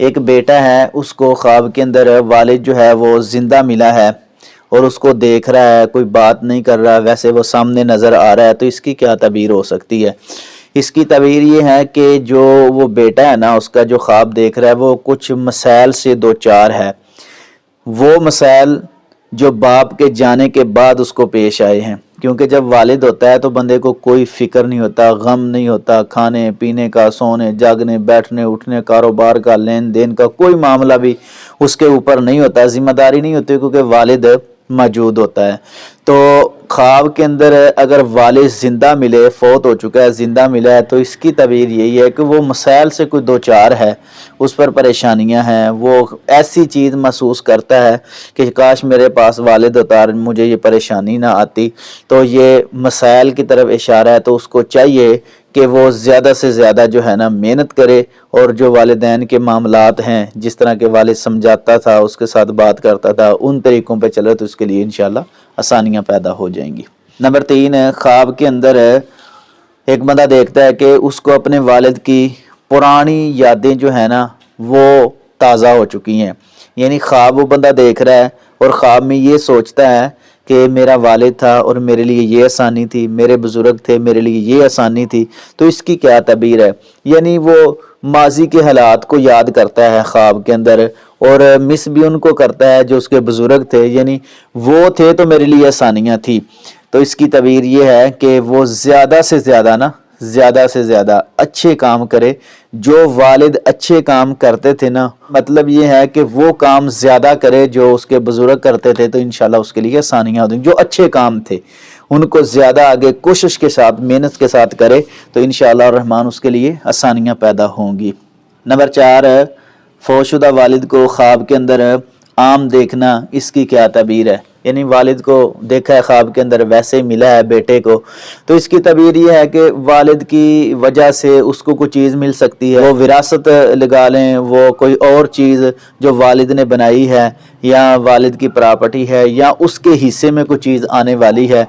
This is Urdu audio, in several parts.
ایک بیٹا ہے، اس کو خواب کے اندر والد جو ہے وہ زندہ ملا ہے اور اس کو دیکھ رہا ہے، کوئی بات نہیں کر رہا، ویسے وہ سامنے نظر آ رہا ہے، تو اس کی کیا تعبیر ہو سکتی ہے؟ اس کی تعبیر یہ ہے کہ جو وہ بیٹا ہے نا، اس کا جو خواب دیکھ رہا ہے وہ کچھ مسائل سے دو چار ہے، وہ مسائل جو باپ کے جانے کے بعد اس کو پیش آئے ہیں، کیونکہ جب والد ہوتا ہے تو بندے کو کوئی فکر نہیں ہوتا، غم نہیں ہوتا، کھانے پینے کا، سونے جاگنے بیٹھنے اٹھنے، کاروبار کا، لین دین کا کوئی معاملہ بھی اس کے اوپر نہیں ہوتا، ذمہ داری نہیں ہوتی، کیونکہ والد موجود ہوتا ہے۔ تو خواب کے اندر اگر والد زندہ ملے، فوت ہو چکا ہے، زندہ ملا ہے، تو اس کی تعبیر یہی ہے کہ وہ مسائل سے کوئی دو چار ہے، اس پر پریشانیاں ہیں، وہ ایسی چیز محسوس کرتا ہے کہ کاش میرے پاس والد ہوتا اور مجھے یہ پریشانی نہ آتی۔ تو یہ مسائل کی طرف اشارہ ہے، تو اس کو چاہیے کہ وہ زیادہ سے زیادہ جو ہے نا محنت کرے، اور جو والدین کے معاملات ہیں، جس طرح کے والد سمجھاتا تھا، اس کے ساتھ بات کرتا تھا، ان طریقوں پہ چلے تو اس کے لیے انشاءاللہ آسانیاں پیدا ہو جائیں گی۔ نمبر 3 ہے، خواب کے اندر ایک بندہ دیکھتا ہے کہ اس کو اپنے والد کی پرانی یادیں جو ہے نا وہ تازہ ہو چکی ہیں، یعنی خواب وہ بندہ دیکھ رہا ہے اور خواب میں یہ سوچتا ہے کہ میرا والد تھا اور میرے لیے یہ آسانی تھی، میرے بزرگ تھے میرے لیے یہ آسانی تھی، تو اس کی کیا تعبیر ہے؟ یعنی وہ ماضی کے حالات کو یاد کرتا ہے خواب کے اندر، اور مس بھی ان کو کرتا ہے جو اس کے بزرگ تھے، یعنی وہ تھے تو میرے لیے آسانیاں تھی۔ تو اس کی تعبیر یہ ہے کہ وہ زیادہ سے زیادہ اچھے کام کرے، جو والد اچھے کام کرتے تھے نا، مطلب یہ ہے کہ وہ کام زیادہ کرے جو اس کے بزرگ کرتے تھے، تو انشاءاللہ اس کے لیے آسانیاں ہو دیں، جو اچھے کام تھے ان کو زیادہ آگے کوشش کے ساتھ محنت کے ساتھ کرے، تو انشاءاللہ الرحمن اس کے لیے آسانیاں پیدا ہوں گی۔ نمبر 4 فوت شدہ والد کو خواب کے اندر عام دیکھنا، اس کی کیا تعبیر ہے؟ یعنی والد کو دیکھا ہے خواب کے اندر، ویسے ہی ملا ہے بیٹے کو، تو اس کی تعبیر یہ ہے کہ والد کی وجہ سے اس کو کوئی چیز مل سکتی ہے، وہ وراثت لگا لیں، وہ کوئی اور چیز جو والد نے بنائی ہے، یا والد کی پراپرٹی ہے، یا اس کے حصے میں کوئی چیز آنے والی ہے۔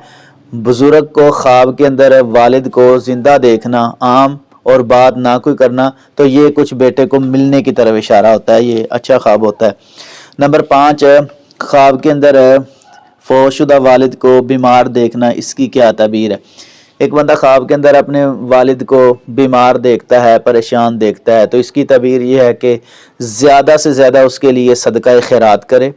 بزرگ کو خواب کے اندر والد کو زندہ دیکھنا عام اور بات نہ کوئی کرنا، تو یہ کچھ بیٹے کو ملنے کی طرف اشارہ ہوتا ہے، یہ اچھا خواب ہوتا ہے۔ نمبر 5 خواب کے اندر فوت شدہ والد کو بیمار دیکھنا، اس کی کیا تعبیر ہے؟ ایک بندہ خواب کے اندر اپنے والد کو بیمار دیکھتا ہے، پریشان دیکھتا ہے، تو اس کی تعبیر یہ ہے کہ زیادہ سے زیادہ اس کے لیے صدقہ خیرات کرے،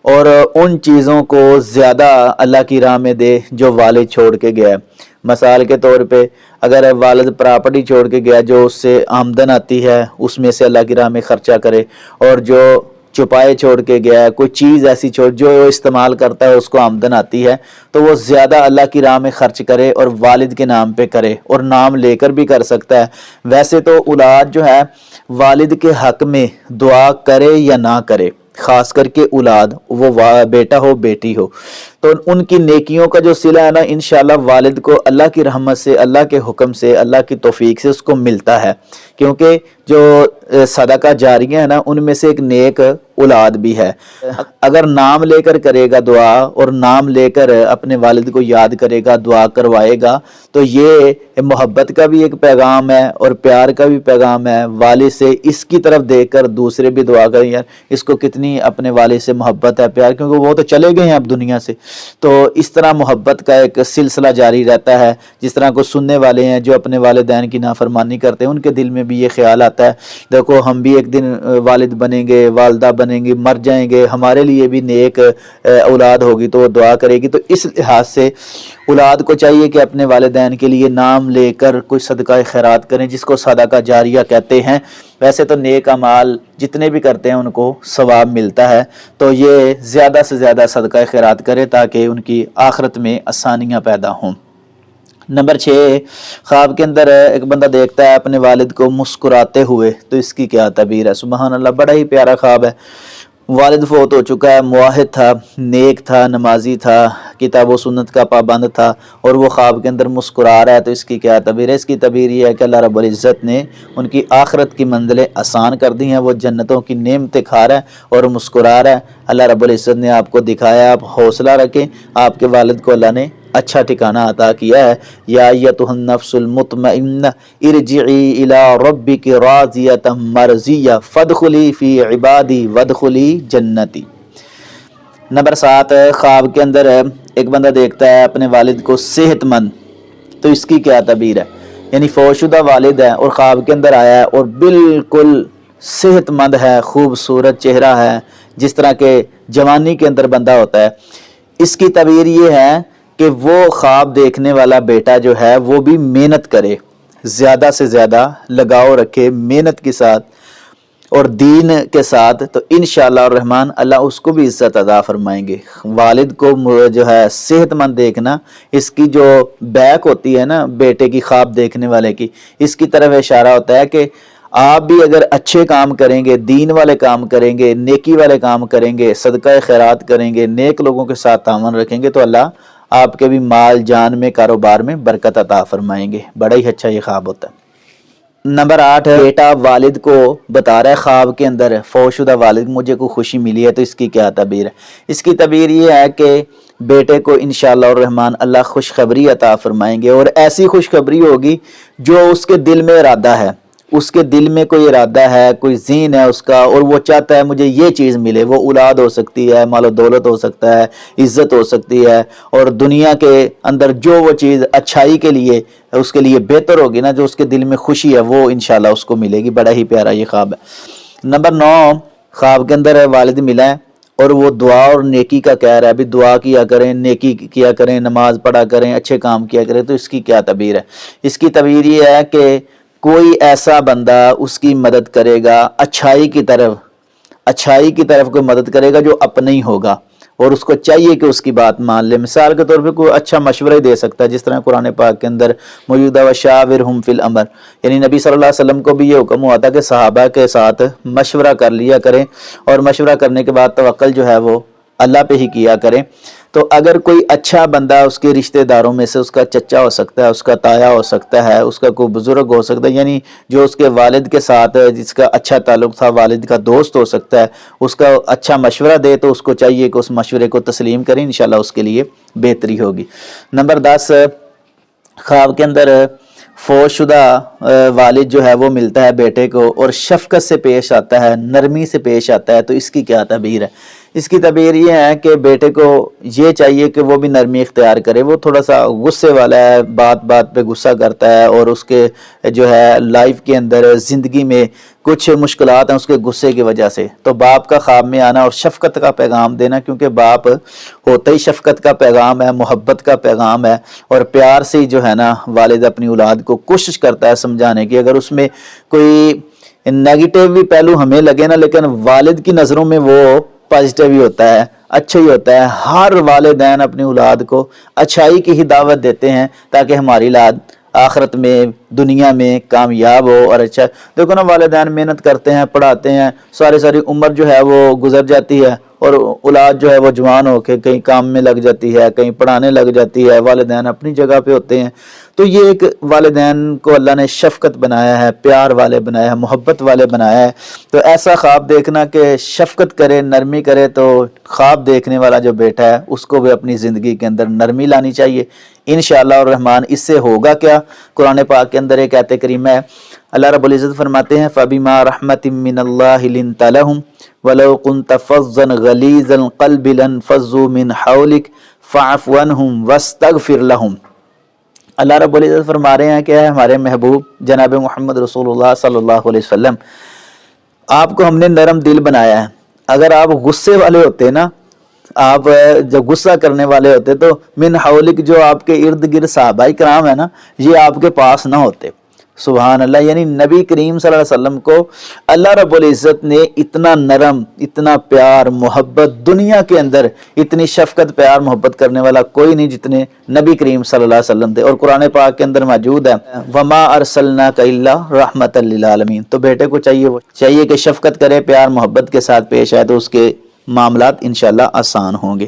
اور ان چیزوں کو زیادہ اللہ کی راہ میں دے جو والد چھوڑ کے گیا ہے۔ مثال کے طور پہ اگر والد پراپرٹی چھوڑ کے گیا، جو اس سے آمدن آتی ہے اس میں سے اللہ کی راہ میں خرچہ کرے، اور جو چھپائے چھوڑ کے گیا ہے، کوئی چیز ایسی چھوڑ جو وہ استعمال کرتا ہے اس کو آمدن آتی ہے، تو وہ زیادہ اللہ کی راہ میں خرچ کرے اور والد کے نام پہ کرے، اور نام لے کر بھی کر سکتا ہے۔ ویسے تو اولاد جو ہے والد کے حق میں دعا کرے یا نہ کرے، خاص کر کے اولاد، وہ بیٹا ہو بیٹی ہو، تو ان کی نیکیوں کا جو صلہ ہے نا، انشاءاللہ والد کو اللہ کی رحمت سے، اللہ کے حکم سے، اللہ کی توفیق سے اس کو ملتا ہے، کیونکہ جو صدقہ جاریہ ہے نا، ان میں سے ایک نیک اولاد بھی ہے۔ اگر نام لے کر کرے گا دعا، اور نام لے کر اپنے والد کو یاد کرے گا، دعا کروائے گا، تو یہ محبت کا بھی ایک پیغام ہے اور پیار کا بھی پیغام ہے والد سے۔ اس کی طرف دیکھ کر دوسرے بھی دعا کریں، یار اس کو کتنی اپنے والد سے محبت ہے، پیار، کیونکہ وہ تو چلے گئے ہیں اب دنیا سے، تو اس طرح محبت کا ایک سلسلہ جاری رہتا ہے۔ جس طرح کو سننے والے ہیں جو اپنے والدین کی نافرمانی کرتے ہیں، ان کے دل میں بھی یہ خیال آتا ہے، دیکھو ہم بھی ایک دن والد بنیں گے، والدہ بنیں گے، مر جائیں گے، ہمارے لیے بھی نیک اولاد ہوگی تو وہ دعا کرے گی۔ تو اس لحاظ سے اولاد کو چاہیے کہ اپنے والدین کے لیے نام لے کر کوئی صدقہ خیرات کریں، جس کو صدقہ جاریہ کہتے ہیں۔ ویسے تو نیک اعمال جتنے بھی کرتے ہیں ان کو ثواب ملتا ہے، تو یہ زیادہ سے زیادہ صدقہ خیرات کرے تاکہ ان کی آخرت میں آسانیاں پیدا ہوں۔ نمبر 6 خواب کے اندر ایک بندہ دیکھتا ہے اپنے والد کو مسکراتے ہوئے، تو اس کی کیا تعبیر ہے؟ سبحان اللہ، بڑا ہی پیارا خواب ہے۔ والد فوت ہو چکا ہے، موحد تھا، نیک تھا، نمازی تھا، کتاب و سنت کا پابند تھا، اور وہ خواب کے اندر مسکرا رہا ہے، تو اس کی کیا تعبیر ہے؟ اس کی تعبیر یہ ہے کہ اللہ رب العزت نے ان کی آخرت کی منزلیں آسان کر دی ہیں، وہ جنتوں کی نعمتیں کھا رہا ہے اور مسکرا رہا ہے۔ اللہ رب العزت نے آپ کو دکھایا، آپ حوصلہ رکھیں، آپ کے والد کو اللہ نے اچھا ٹھکانہ عطا کیا ہے۔ یا ایتھا النفس المطمئنہ ارجعی الی ربک راضیۃ مرضیہ فادخلی فی عبادی وادخلی جنتی۔ نمبر 7، خواب کے اندر ایک بندہ دیکھتا ہے اپنے والد کو صحت مند، تو اس کی کیا تعبیر ہے؟ یعنی فوت شدہ والد ہے اور خواب کے اندر آیا ہے اور بالکل صحت مند ہے، خوبصورت چہرہ ہے، جس طرح کے جوانی کے اندر بندہ ہوتا ہے، اس کی تعبیر یہ ہے کہ وہ خواب دیکھنے والا بیٹا جو ہے وہ بھی محنت کرے، زیادہ سے زیادہ لگاؤ رکھے محنت کے ساتھ اور دین کے ساتھ، تو انشاءاللہ الرحمن اللہ اس کو بھی عزت عطا فرمائیں گے۔ والد کو جو ہے صحت مند دیکھنا، اس کی جو بیک ہوتی ہے نا بیٹے کی خواب دیکھنے والے کی، اس کی طرف اشارہ ہوتا ہے کہ آپ بھی اگر اچھے کام کریں گے، دین والے کام کریں گے، نیکی والے کام کریں گے، صدقہ خیرات کریں گے، نیک لوگوں کے ساتھ تعاون رکھیں گے، تو اللہ آپ کے بھی مال جان میں کاروبار میں برکت عطا فرمائیں گے۔ بڑا ہی اچھا یہ خواب ہوتا ہے۔ نمبر 8، بیٹا والد کو بتا رہا ہے خواب کے اندر، فوت شدہ والد مجھے کوئی خوشی ملی ہے، تو اس کی کیا تعبیر ہے؟ اس کی تعبیر یہ ہے کہ بیٹے کو انشاءاللہ الرحمن اللہ خوشخبری عطا فرمائیں گے، اور ایسی خوشخبری ہوگی جو اس کے دل میں ارادہ ہے، اس کے دل میں کوئی ارادہ ہے، کوئی ذہن ہے اس کا، اور وہ چاہتا ہے مجھے یہ چیز ملے، وہ اولاد ہو سکتی ہے، مال و دولت ہو سکتا ہے، عزت ہو سکتی ہے، اور دنیا کے اندر جو وہ چیز اچھائی کے لیے اس کے لیے بہتر ہوگی نا، جو اس کے دل میں خوشی ہے، وہ انشاءاللہ اس کو ملے گی۔ بڑا ہی پیارا یہ خواب ہے۔ نمبر 9، خواب کے اندر والد ملا ہے اور وہ دعا اور نیکی کا کہہ رہا ہے، بھی دعا کیا کریں، نیکی کیا کریں، نماز پڑھا کریں، اچھے کام کیا کریں، تو اس کی کیا تعبیر ہے؟ اس کی تعبیر یہ ہے کہ کوئی ایسا بندہ اس کی مدد کرے گا، اچھائی کی طرف کوئی مدد کرے گا جو اپنا ہی ہوگا، اور اس کو چاہیے کہ اس کی بات مان لے۔ مثال کے طور پہ کوئی اچھا مشورہ ہی دے سکتا ہے، جس طرح قرآن پاک کے اندر موجود ہے وَشَاوِرْهُمْ فِي الْأَمْرِ، یعنی نبی صلی اللہ علیہ وسلم کو بھی یہ حکم ہوا تھا کہ صحابہ کے ساتھ مشورہ کر لیا کریں، اور مشورہ کرنے کے بعد توکل جو ہے وہ اللہ پہ ہی کیا کریں۔ تو اگر کوئی اچھا بندہ اس کے رشتہ داروں میں سے، اس کا چچا ہو سکتا ہے، اس کا تایا ہو سکتا ہے، اس کا کوئی بزرگ ہو سکتا ہے، یعنی جو اس کے والد کے ساتھ جس کا اچھا تعلق تھا، والد کا دوست ہو سکتا ہے، اس کا اچھا مشورہ دے، تو اس کو چاہیے کہ اس مشورے کو تسلیم کریں، انشاءاللہ اس کے لیے بہتری ہوگی۔ نمبر 10، خواب کے اندر فوت شدہ والد جو ہے وہ ملتا ہے بیٹے کو اور شفقت سے پیش آتا ہے، نرمی سے پیش آتا ہے، تو اس کی کیا تعبیر ہے؟ اس کی تعبیر یہ ہے کہ بیٹے کو یہ چاہیے کہ وہ بھی نرمی اختیار کرے، وہ تھوڑا سا غصے والا ہے، بات بات پہ غصہ کرتا ہے، اور اس کے جو ہے لائف کے اندر زندگی میں کچھ مشکلات ہیں اس کے غصے کی وجہ سے، تو باپ کا خواب میں آنا اور شفقت کا پیغام دینا، کیونکہ باپ ہوتا ہی شفقت کا پیغام ہے، محبت کا پیغام ہے، اور پیار سے ہی جو ہے نا والد اپنی اولاد کو کوشش کرتا ہے سمجھانے کی۔ اگر اس میں کوئی نیگیٹو بھی پہلو ہمیں لگے نا، لیکن والد کی نظروں میں وہ پازیٹیو ہی ہوتا ہے، اچھا ہی ہوتا ہے۔ ہر والدین اپنی اولاد کو اچھائی کی ہی دعوت دیتے ہیں تاکہ ہماری اولاد آخرت میں دنیا میں کامیاب ہو اور اچھا۔ دیکھو نا والدین محنت کرتے ہیں، پڑھاتے ہیں، ساری عمر جو ہے وہ گزر جاتی ہے، اور اولاد جو ہے وہ جوان ہو کے کہیں کام میں لگ جاتی ہے، کہیں پڑھانے لگ جاتی ہے، والدین اپنی جگہ پہ ہوتے ہیں۔ تو یہ ایک والدین کو اللہ نے شفقت بنایا ہے، پیار والے بنایا ہے، محبت والے بنایا ہے۔ تو ایسا خواب دیکھنا کہ شفقت کرے، نرمی کرے، تو خواب دیکھنے والا جو بیٹا ہے اس کو بھی اپنی زندگی کے اندر نرمی لانی چاہیے انشاءاللہ الرحمن۔ اس سے ہوگا کیا؟ قرآن پاک کے اندر ایک آیت کریمہ ہے، اللہ رب العزت فرماتے ہیں فَبِمَا رَحْمَةٍ مِّنَ اللَّهِ لِنْتَ لَهُمْ وَلَوْ كُنْتَ فَظًّا غَلِيظَ الْقَلْبِ لَانفَضُّوا مِنْ حَوْلِكَ فَاعْفُ عَنْهُمْ وَاسْتَغْفِرْ لَهُمْ۔ اللہ رب العزت فرما رہے ہیں کہ ہمارے محبوب جناب محمد رسول اللہ صلی اللہ علیہ وسلم، آپ کو ہم نے نرم دل بنایا ہے۔ اگر آپ غصے والے ہوتے نا، آپ جب غصہ کرنے والے ہوتے، تو من حولک، جو آپ کے ارد گرد صحابہ کرام ہے نا، یہ آپ کے پاس نہ ہوتے۔ سبحان اللہ، یعنی نبی کریم صلی اللہ علیہ وسلم کو اللہ رب العزت نے اتنا نرم، اتنا پیار محبت، دنیا کے اندر اتنی شفقت پیار محبت کرنے والا کوئی نہیں جتنے نبی کریم صلی اللہ علیہ وسلم تھے۔ اور قرآن پاک کے اندر موجود ہے وَمَا أَرْسَلْنَاكَ إِلَّا رَحْمَةً لِلْعَالَمِينَ۔ تو بیٹے کو چاہیے کہ شفقت کرے، پیار محبت کے ساتھ پیش آئے، تو اس کے معاملات انشاءاللہ آسان ہوں گے۔